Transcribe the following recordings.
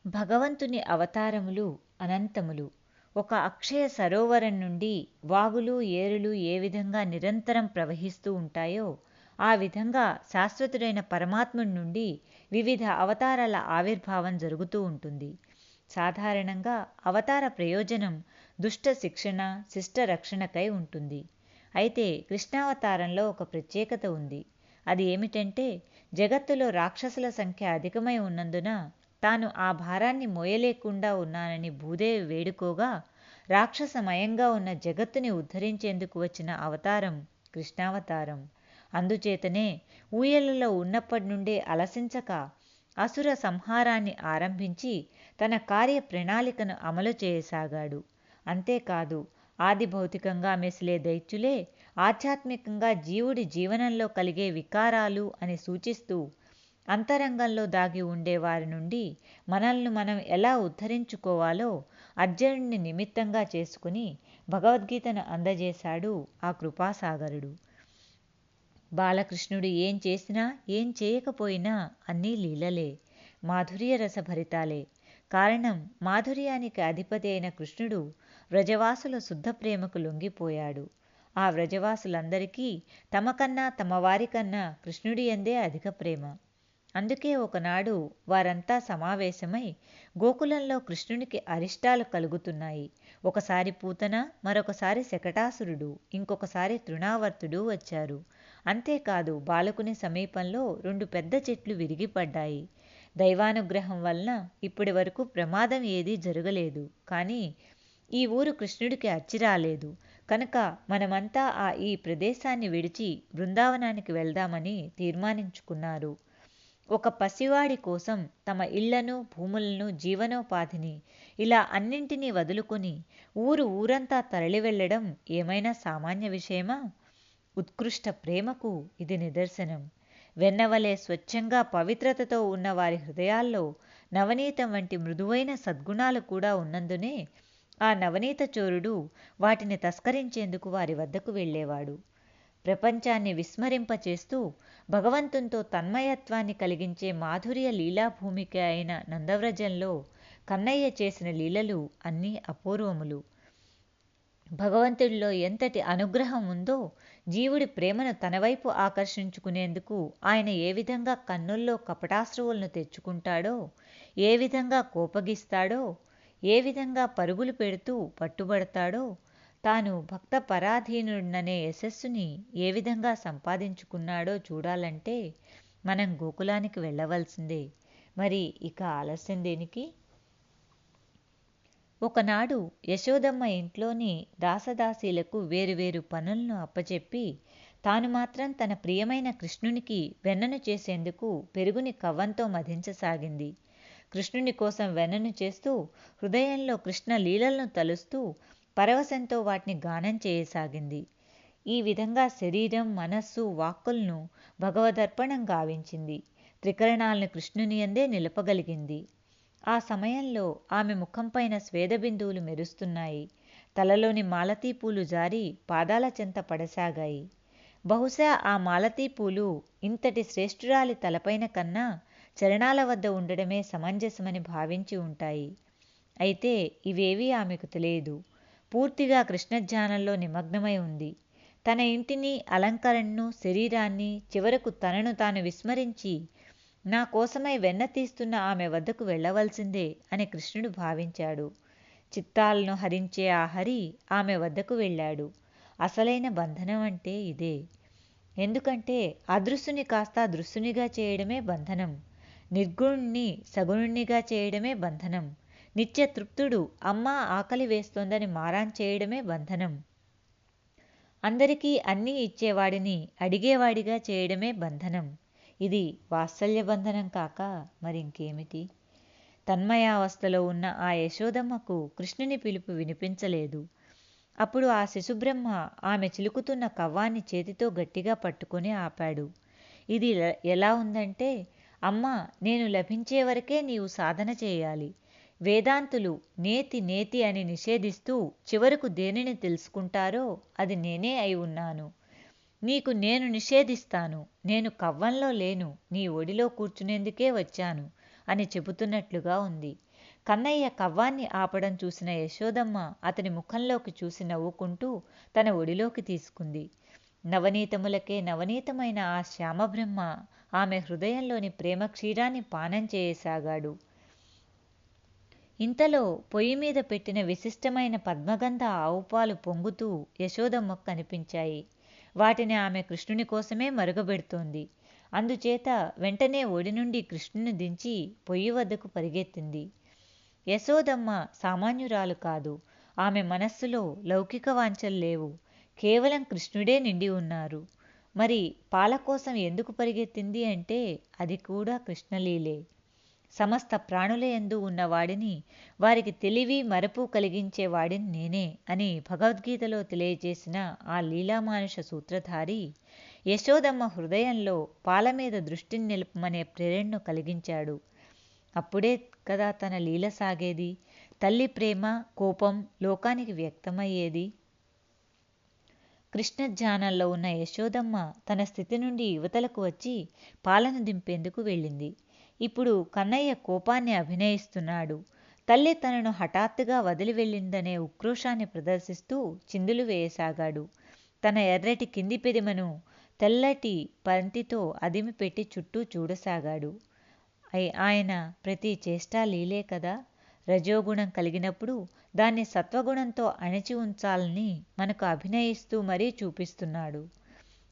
భగవంతుని అవతారములు అనంతములు. ఒక అక్షయ సరోవరం నుండి వాగులు, ఏరులు ఏ విధంగా నిరంతరం ప్రవహిస్తూ ఉంటాయో, ఆ విధంగా శాశ్వతుడైన పరమాత్ముడి నుండి వివిధ అవతారాల ఆవిర్భావం జరుగుతూ ఉంటుంది. సాధారణంగా అవతార ప్రయోజనం దుష్ట శిక్షణ, శిష్ట రక్షణకై ఉంటుంది. అయితే కృష్ణావతారంలో ఒక ప్రత్యేకత ఉంది. అది ఏమిటంటే, జగత్తులో రాక్షసుల సంఖ్య అధికమై ఉన్నందున తాను ఆ భారాన్ని మోయలేకుండా ఉన్నానని భూదేవి వేడుకోగా, రాక్షసమయంగా ఉన్న జగత్తుని ఉద్ధరించేందుకు వచ్చిన అవతారం కృష్ణావతారం. అందుచేతనే ఊయలలో ఉన్నప్పటి నుండే అలసించక అసుర సంహారాన్ని ఆరంభించి తన కార్య ప్రణాళికను అమలు చేయసాగాడు. అంతేకాదు, ఆది భౌతికంగా మెసిలే దైత్యులే ఆధ్యాత్మికంగా జీవుడి జీవనంలో కలిగే వికారాలు అని సూచిస్తూ, అంతరంగంలో దాగి ఉండే వారి నుండి మనల్ని మనం ఎలా ఉద్ధరించుకోవాలో అర్జునుడిని నిమిత్తంగా చేసుకుని భగవద్గీతను అందజేశాడు ఆ కృపాసాగరుడు. బాలకృష్ణుడు ఏం చేసినా ఏం చేయకపోయినా అన్నీ లీలలే, మాధుర్య రసభరితాలే. కారణం, మాధుర్యానికి అధిపతి అయిన కృష్ణుడు వ్రజవాసుల శుద్ధ ప్రేమకు లొంగిపోయాడు. ఆ వ్రజవాసులందరికీ తమకన్నా తమ వారికన్నా కృష్ణుడి యందే అధిక ప్రేమ. అందుకే ఒకనాడు వారంతా సమావేశమై గోకులంలో కృష్ణునికి అరిష్టాలు కలుగుతున్నాయి. ఒకసారి పూతన, మరొకసారి శకటాసురుడు, ఇంకొకసారి తృణావర్తుడు వచ్చారు. అంతేకాదు, బాలకుని సమీపంలో 2 పెద్ద చెట్లు విరిగిపడ్డాయి. దైవానుగ్రహం వలన ఇప్పటి వరకు ప్రమాదం ఏదీ జరగలేదు. కానీ ఈ ఊరు కృష్ణుడికి అచ్చి రాలేదు. కనుక మనమంతా ఈ ప్రదేశాన్ని విడిచి బృందావనానికి వెళ్దామని తీర్మానించుకున్నారు. ఒక పసివాడి కోసం తమ ఇళ్లను, భూములను, జీవనోపాధిని ఇలా అన్నింటినీ వదులుకొని ఊరంతా తరలి వెళ్లడం ఏమైనా సామాన్య విషయమా? ఉత్కృష్ట ప్రేమకు ఇది నిదర్శనం. వెన్నవలే స్వచ్ఛంగా పవిత్రతతో ఉన్న వారి హృదయాల్లో నవనీతం వంటి మృదువైన సద్గుణాలు కూడా ఉన్నందునే ఆ నవనీత చోరుడు వాటిని తస్కరించేందుకు వారి వద్దకు వెళ్ళేవాడు. ప్రపంచాన్ని విస్మరింపచేస్తూ భగవంతునితో తన్మయత్వాన్ని కలిగించే మాధుర్య లీలాభూమిక అయిన నందవ్రజంలో కన్నయ్య చేసిన లీలలు అన్నీ అపూర్వములు. భగవంతుడిలో ఎంతటి అనుగ్రహం ఉందో, జీవుడి ప్రేమను తనవైపు ఆకర్షించుకునేందుకు ఆయన ఏ విధంగా కన్నుల్లో కపటాశ్రువులను తెచ్చుకుంటాడో, ఏ విధంగా కోపగిస్తాడో, ఏ విధంగా పరుగులు పెడుతూ పట్టుబడతాడో, తాను భక్త పరాధీనుడనే యశస్సుని ఏ విధంగా సంపాదించుకున్నాడో చూడాలంటే మనం గోకులానికి వెళ్ళవలసిందే. మరి ఇక ఆలస్యం దేనికి? ఒకనాడు యశోదమ్మ ఇంట్లోని దాసదాసీలకు వేరువేరు పనులను అప్పచెప్పి తాను మాత్రం తన ప్రియమైన కృష్ణునికి వెన్నను చేసేందుకు పెరుగుని కవ్వంతో మధించసాగింది. కృష్ణుని కోసం వెన్నను చేస్తూ హృదయంలో కృష్ణ లీలలను తలుస్తూ పరవశంతో వాటిని గానం చేయసాగింది. ఈ విధంగా శరీరం, మనస్సు, వాక్కులను భగవదర్పణం గావించింది. త్రికరణాలను కృష్ణుని యందే నిలపగలిగింది. ఆ సమయంలో ఆమె ముఖంపైన స్వేదబిందువులు మెరుస్తున్నాయి. తలలోని మాలతీపూలు జారి పాదాల చెంత పడసాగాయి. బహుశా ఆ మాలతీపూలు ఇంతటి శ్రేష్ఠురాలి తలపైన కన్నా చరణాల వద్ద ఉండడమే సమంజసమని భావించి ఉంటాయి. అయితే ఇవేవీ ఆమెకు తెలియదు. పూర్తిగా కృష్ణధ్యానంలో నిమగ్నమై ఉంది. తన ఇంటిని, అలంకరణను, శరీరాన్ని, చివరకు తనను తాను విస్మరించి నా కోసమై వెన్న తీస్తున్న ఆమె వద్దకు వెళ్ళవలసిందే అని కృష్ణుడు భావించాడు. చిత్తాలను హరించే ఆ హరి ఆమె వద్దకు వెళ్ళాడు. అసలైన బంధనం అంటే ఇదే. ఎందుకంటే అదృశ్యుని కాస్త దృశ్యునిగా చేయడమే బంధనం. నిర్గుణుణ్ణి సగుణునిగా చేయడమే బంధనం. నిత్య తృప్తుడు అమ్మా ఆకలి వేస్తోందని మారాన్ చేయడమే బంధనం. అందరికీ అన్నీ ఇచ్చేవాడిని అడిగేవాడిగా చేయడమే బంధనం. ఇది వాత్సల్య బంధనం కాక మరింకేమిటి? తన్మయావస్థలో ఉన్న ఆ యశోదమ్మకు కృష్ణుని పిలుపు వినిపించలేదు. అప్పుడు ఆ శిశుబ్రహ్మ ఆమె చిలుకుతున్న కవ్వాన్ని చేతితో గట్టిగా పట్టుకొని ఆపాడు. ఇది ఎలా ఉందంటే, అమ్మా, నేను లభించే వరకే నీవు సాధన చేయాలి. వేదాంతులు నేతి నేతి అని నిషేధిస్తూ చివరకు దేనిని తెలుసుకుంటారో అది నేనే అయి ఉన్నాను. నీకు నేను నిషేధిస్తాను. నేను కవ్వంలో లేను, నీ ఒడిలో కూర్చునేందుకే వచ్చాను అని చెబుతున్నట్లుగా ఉంది. కన్నయ్య కవ్వాన్ని ఆపడం చూసిన యశోదమ్మ అతని ముఖంలోకి చూసి నవ్వుకుంటూ తన ఒడిలోకి తీసుకుంది. నవనీతములకే నవనీతమైన ఆ శ్యామబ్రహ్మ ఆమె హృదయంలోని ప్రేమ క్షీరాన్ని పానం చేయసాగాడు. ఇంతలో పొయ్యి మీద పెట్టిన విశిష్టమైన పద్మగంధ ఆవుపాలు పొంగుతూ యశోదమ్మకు కనిపించాయి. వాటిని ఆమె కృష్ణుని కోసమే మరుగబెడుతోంది. అందుచేత వెంటనే ఒడి నుండి కృష్ణుని దించి పొయ్యి వద్దకు పరిగెత్తింది. యశోదమ్మ సామాన్యురాలు కాదు. ఆమె మనస్సులో లౌకిక వాంఛలు లేవు. కేవలం కృష్ణుడే నిండి ఉన్నారు. మరి పాల కోసం ఎందుకు పరిగెత్తింది అంటే అది కూడా కృష్ణలీలే. సమస్త ప్రాణుల యందు ఉన్నవాడిని, వారికి తెలివి మరపు కలిగించేవాడిని నేనే అని భగవద్గీతలో తెలియజేసిన ఆ లీలామానుష సూత్రధారి యశోదమ్మ హృదయంలో పాల మీద దృష్టిని నిలుపమనే ప్రేరణను కలిగించాడు. అప్పుడే కదా తన లీల సాగేది. తల్లి ప్రేమ, కోపం లోకానికి వ్యక్తమయ్యేది. కృష్ణధ్యానంలో ఉన్న యశోదమ్మ తన స్థితి నుండి యువతలకు వచ్చి పాలను దింపేందుకు వెళ్ళింది. ఇప్పుడు కన్నయ్య కోపాన్ని అభినయిస్తున్నాడు. తల్లి తనను హఠాత్తుగా వదిలి వెళ్ళిందనే ఉక్రోషాన్ని ప్రదర్శిస్తూ చిందులు వేయసాగాడు. తన ఎర్రటి కింది పెదిమను తెల్లటి పంతితో అదిమి పెట్టి చుట్టూ చూడసాగాడు. ఆయన ప్రతి చేష్టా లీలే కదా. రజోగుణం కలిగినప్పుడు దాన్ని సత్వగుణంతో అణచి ఉంచాలని మనకు అభినయిస్తూ మరీ చూపిస్తున్నాడు.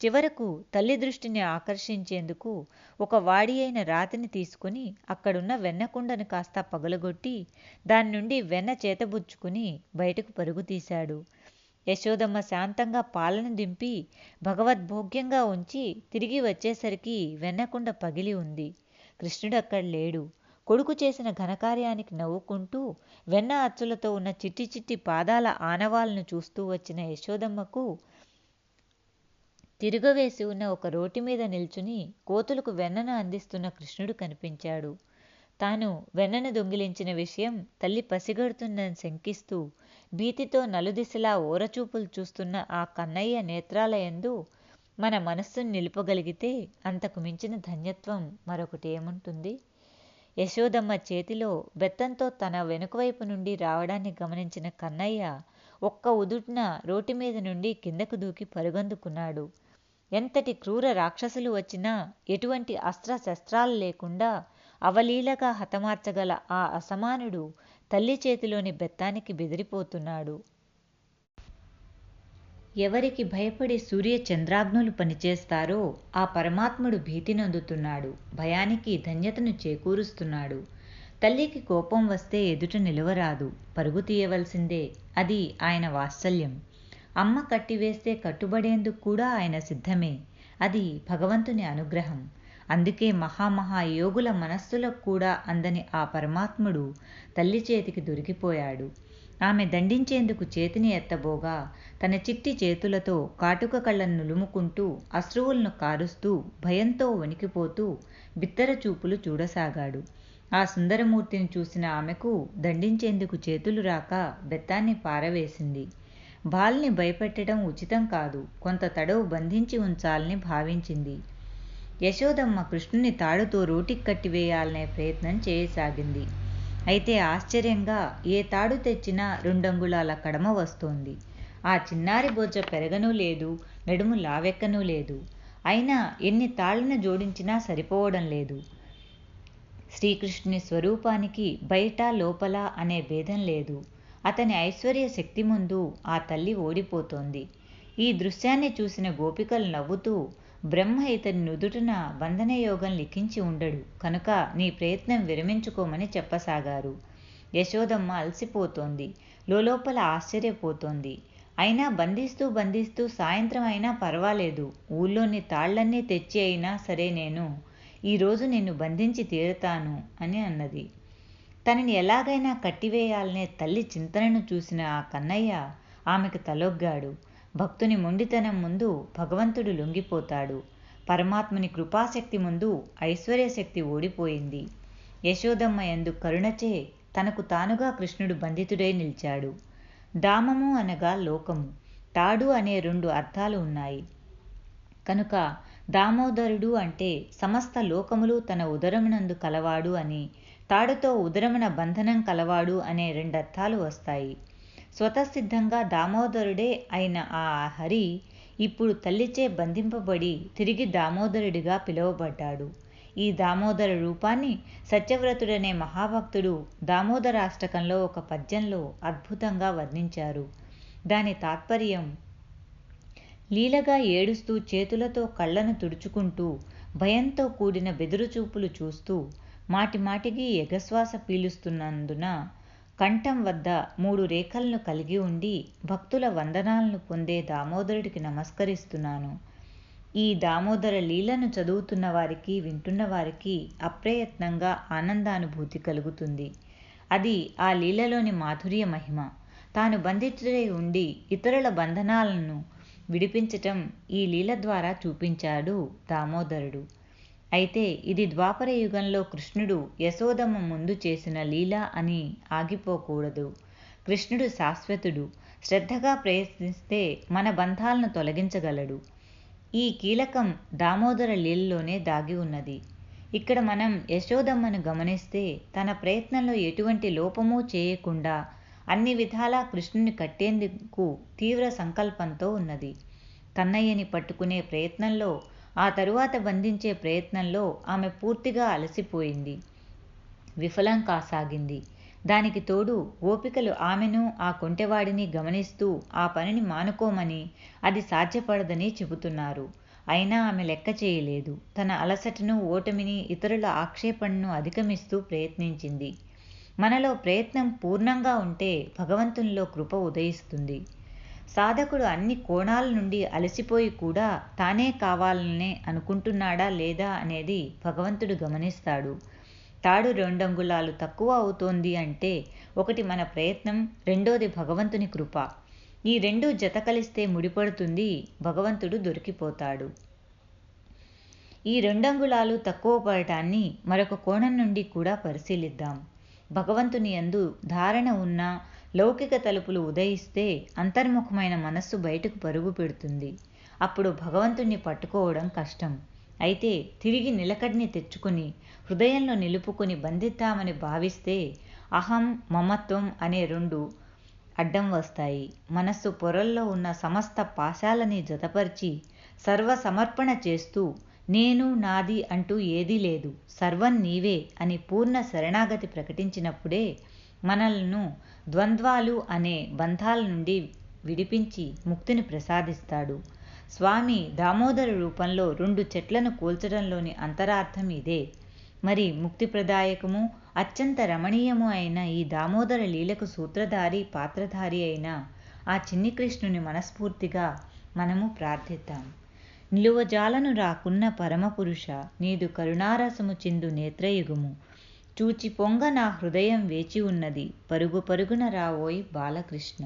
చివరకు తల్లి దృష్టిని ఆకర్షించేందుకు ఒక వాడి అయిన రాతిని తీసుకుని అక్కడున్న వెన్నకుండను కాస్త పగలగొట్టి దాని నుండి వెన్న చేతబుచ్చుకుని బయటకు పరుగు తీశాడు. యశోదమ్మ శాంతంగా పాలను దింపి భగవద్భోగ్యంగా ఉంచి తిరిగి వచ్చేసరికి వెన్నకుండ పగిలి ఉంది. కృష్ణుడక్కడ లేడు. కొడుకు చేసిన ఘనకార్యానికి నవ్వుకుంటూ వెన్న అచ్చులతో ఉన్న చిట్టి చిట్టి పాదాల ఆనవాలను చూస్తూ వచ్చిన యశోదమ్మకు తిరుగవేసి ఉన్న ఒక రోటి మీద నిల్చుని కోతులకు వెన్నను అందిస్తున్న కృష్ణుడు కనిపించాడు. తాను వెన్నను దొంగిలించిన విషయం తల్లి పసిగడుతుందని శంకిస్తూ భీతితో నలుదిశలా ఓరచూపులు చూస్తున్న ఆ కన్నయ్య నేత్రాల యందు మన మనస్సును నిలుపగలిగితే అంతకు మించిన ధన్యత్వం మరొకటి ఏముంటుంది? యశోదమ్మ చేతిలో బెత్తంతో తన వెనుకవైపు నుండి రావడాన్ని గమనించిన కన్నయ్య ఒక్క ఉదుటున రోటి మీద నుండి కిందకు దూకి పరుగందుకున్నాడు. ఎంతటి క్రూర రాక్షసులు వచ్చినా ఎటువంటి అస్త్రశస్త్రాలు లేకుండా అవలీలగా హతమార్చగల ఆ అసమానుడు తల్లి చేతిలోని బెత్తానికి బెదిరిపోతున్నాడు. ఎవరికి భయపడి సూర్య చంద్రాగ్నులు పనిచేస్తారో ఆ పరమాత్ముడు భీతి నొందుతున్నాడు. భయానికి ధన్యతను చేకూరుస్తున్నాడు. తల్లికి కోపం వస్తే ఎదుట నిలవరాదు, పరుగు తీయవలసిందే. అది ఆయన వాత్సల్యం. అమ్మ కట్టివేస్తే కట్టుబడేందుకు కూడా ఆయన సిద్ధమే. అది భగవంతుని అనుగ్రహం. అందుకే మహామహాయోగుల మనస్సులకు కూడా అందని ఆ పరమాత్ముడు తల్లి చేతికి దొరికిపోయాడు. ఆమె దండించేందుకు చేతిని ఎత్తబోగా తన చిట్టి చేతులతో కాటుక కళ్ళను నులుముకుంటూ అశ్రువులను కారుస్తూ భయంతో వణికిపోతూ బిత్తర చూపులు చూడసాగాడు. ఆ సుందరమూర్తిని చూసిన ఆమెకు దండించేందుకు చేతులు రాక బెత్తాన్ని పారవేసింది. బాల్ని భయపెట్టడం ఉచితం కాదు. కొంత తడవు బంధించి ఉంచాలని భావించింది. యశోదమ్మ కృష్ణుని తాడుతో రోటికి కట్టివేయాలనే ప్రయత్నం చేయసాగింది. అయితే ఆశ్చర్యంగా ఏ తాడు తెచ్చినా 2 అంగుళాల కడమ వస్తోంది. ఆ చిన్నారి బొజ్జ పెరగనూ లేదు, నడుము లావెక్కనూ లేదు. అయినా ఎన్ని తాళ్లను జోడించినా సరిపోవడం లేదు. శ్రీకృష్ణుని స్వరూపానికి బయట లోపల అనే భేదం లేదు. అతని ఐశ్వర్య శక్తి ముందు ఆ తల్లి ఓడిపోతోంది. ఈ దృశ్యాన్ని చూసిన గోపికలు నవ్వుతూ బ్రహ్మ ఇతని నుదుటిన బంధనయోగం లిఖించి ఉండడు కనుక నీ ప్రయత్నం విరమించుకోమని చెప్పసాగారు. యశోదమ్మ అలసిపోతోంది. లోలోపల ఆశ్చర్యపోతోంది. అయినా బంధిస్తూ సాయంత్రం అయినా పర్వాలేదు, ఊళ్ళోని తాళ్లన్నీ తెచ్చి అయినా సరే నేను ఈరోజు నిన్ను బంధించి తీరుతాను అని అన్నది. తనని ఎలాగైనా కట్టివేయాలనే తల్లి చింతనను చూసిన ఆ కన్నయ్య ఆమెకు తలొగ్గాడు. భక్తుని మొండితనం ముందు భగవంతుడు లొంగిపోతాడు. పరమాత్ముని కృపాశక్తి ముందు ఐశ్వర్యశక్తి ఓడిపోయింది. యశోదమ్మ యందు కరుణచే తనకు తానుగా కృష్ణుడు బంధితుడై నిలిచాడు. దామము అనగా లోకము, తాడు అనే 2 అర్థాలు ఉన్నాయి కనుక దామోదరుడు అంటే సమస్త లోకములు తన ఉదరమునందు కలవాడు అని, తాడుతో ఉదరమున బంధనం కలవాడు అనే రెండర్థాలు వస్తాయి. స్వతసిద్ధంగా దామోదరుడే అయిన ఆ హరి ఇప్పుడు తల్లిచే బంధింపబడి తిరిగి దామోదరుడిగా పిలువబడ్డాడు. ఈ దామోదర రూపాన్ని సత్యవ్రతుడనే మహాభక్తుడు దామోదరాష్టకంలో ఒక పద్యంలో అద్భుతంగా వర్ణించారు. దాని తాత్పర్యం: లీలగా ఏడుస్తూ చేతులతో కళ్ళను తుడుచుకుంటూ భయంతో కూడిన బెదురుచూపులు చూస్తూ మాటిమాటికి ఎగశ్వాస పీలుస్తున్నందున కంఠం వద్ద 3 రేఖలను కలిగి ఉండి భక్తుల వందనాలను పొందే దామోదరుడికి నమస్కరిస్తున్నాను. ఈ దామోదర లీలను చదువుతున్న వారికి, వింటున్న వారికి అప్రయత్నంగా ఆనందానుభూతి కలుగుతుంది. అది ఆ లీలలోని మాధుర్య మహిమ. తాను బంధితుడై ఉండి ఇతరుల బంధనాలను విడిపించటం ఈ లీల ద్వారా చూపించాడు దామోదరుడు. అయితే ఇది ద్వాపర యుగంలో కృష్ణుడు యశోదమ్మ ముందు చేసిన లీల అని ఆగిపోకూడదు. కృష్ణుడు శాశ్వతుడు. శ్రద్ధగా ప్రయత్నిస్తే మన బంధాలను తొలగించగలడు. ఈ కీలకం దామోదర లీలలోనే దాగి ఉన్నది. ఇక్కడ మనం యశోదమ్మను గమనిస్తే తన ప్రయత్నంలో ఎటువంటి లోపమూ చేయకుండా అన్ని విధాలా కృష్ణుని కట్టేందుకు తీవ్ర సంకల్పంతో ఉన్నది. కన్నయ్యని పట్టుకునే ప్రయత్నంలో, ఆ తరువాత బంధించే ప్రయత్నంలో ఆమె పూర్తిగా అలసిపోయింది, విఫలం కాసాగింది. దానికి తోడు గోపికలు ఆమెను, ఆ కొంటెవాడిని గమనిస్తూ ఆ పనిని మానుకోమని, అది సాధ్యపడదని చెబుతున్నారు. అయినా ఆమె లెక్క చేయలేదు. తన అలసటను, ఓటమిని, ఇతరుల ఆక్షేపణను అధిగమిస్తూ ప్రయత్నించింది. మనలో ప్రయత్నం పూర్ణంగా ఉంటే భగవంతునిలో కృప ఉదయిస్తుంది. సాధకుడు అన్ని కోణాల నుండి అలసిపోయి కూడా తానే కావాలనే అనుకుంటున్నాడా లేదా అనేది భగవంతుడు గమనిస్తాడు. తాడు 2 అంగుళాలు తక్కువ అవుతోంది అంటే ఒకటి మన ప్రయత్నం, రెండోది భగవంతుని కృప. ఈ రెండూ జత కలిస్తే ముడిపడుతుంది, భగవంతుడు దొరికిపోతాడు. ఈ 2 అంగుళాలు తక్కువ పడటాన్ని మరొక కోణం నుండి కూడా పరిశీలిద్దాం. భగవంతుని యందు ధారణ ఉన్న లౌకిక తలుపులు ఉదయిస్తే అంతర్ముఖమైన మనస్సు బయటకు పరుగు పెడుతుంది. అప్పుడు భగవంతుణ్ణి పట్టుకోవడం కష్టం. అయితే తిరిగి నిలకడ్ని తెచ్చుకుని హృదయంలో నిలుపుకుని బంధిద్దామని భావిస్తే అహం, మమత్వం అనే 2 అడ్డం వస్తాయి. మనస్సు పొరల్లో ఉన్న సమస్త పాశాలని జతపరిచి సర్వసమర్పణ చేస్తూ నేను, నాది అంటూ ఏదీ లేదు, సర్వం నీవే అని పూర్ణ శరణాగతి ప్రకటించినప్పుడే మనలను ద్వంద్వాలు అనే బంధాల నుండి విడిపించి ముక్తిని ప్రసాదిస్తాడు. స్వామి దామోదర రూపంలో 2 చెట్లను కూల్చడంలోని అంతరార్థం ఇదే. మరి ముక్తిప్రదాయకము, అత్యంత రమణీయము అయిన ఈ దామోదర లీలకు సూత్రధారి, పాత్రధారి అయిన ఆ చిన్ని కృష్ణుని మనస్ఫూర్తిగా మనము ప్రార్థిద్దాం. నిలువజాలను రాకున్న పరమపురుష, నీదు కరుణారసము చిందు నేత్రయుగము చూచి పొంగ నా హృదయం వేచి ఉన్నది, పరుగు పరుగున రావోయ్ బాలకృష్ణ.